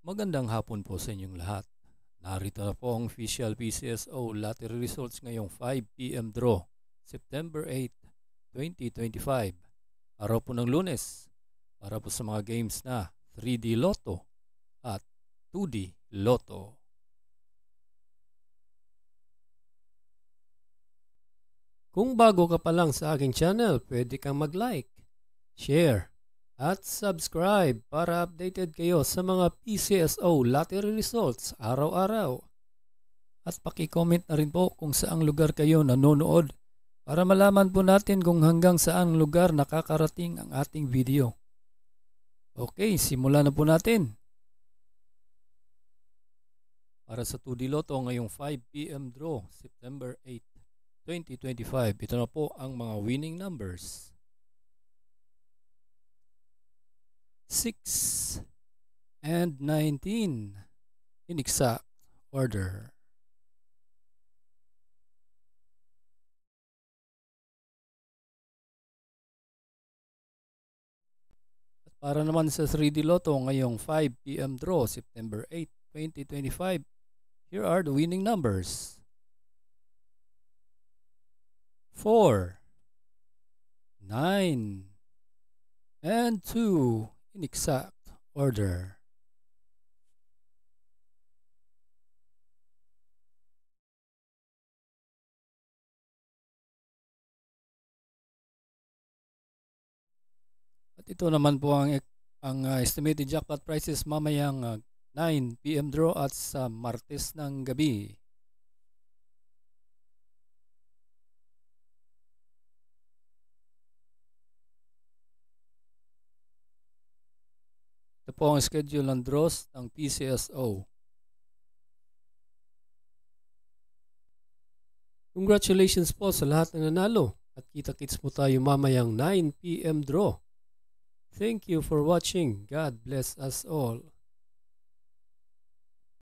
Magandang hapon po sa inyong lahat. Narito na po ang official PCSO lottery results ngayong 5 p.m. draw, September 8, 2025. Araw po ng Lunes para po sa mga games na 3D Lotto at 2D Lotto. Kung bago ka pa lang sa aking channel, pwede kang mag-like, share, at subscribe para updated kayo sa mga PCSO lottery results araw-araw. At paki-comment na rin po kung saang lugar kayo nanonood para malaman po natin kung hanggang saang lugar nakakarating ang ating video. Okay, simulan na po natin. Para sa 2D Lotto ngayong 5 p.m. draw, September 8, 2025. Ito na po ang mga winning numbers. 6 and 19 in exact order. At para naman sa 3D Lotto ngayong 5 p.m. draw, September 8, 2025, here are the winning numbers. 4, 9, and 2 in exact order. At ito naman po ang estimated jackpot prices mamayang 9 p.m. draw at sa Martes ng gabi. Ito po ang schedule ng draws ng PCSO. Congratulations po sa lahat ng nanalo at kita-kits po tayo mamayang 9 p.m. draw. Thank you for watching. God bless us all.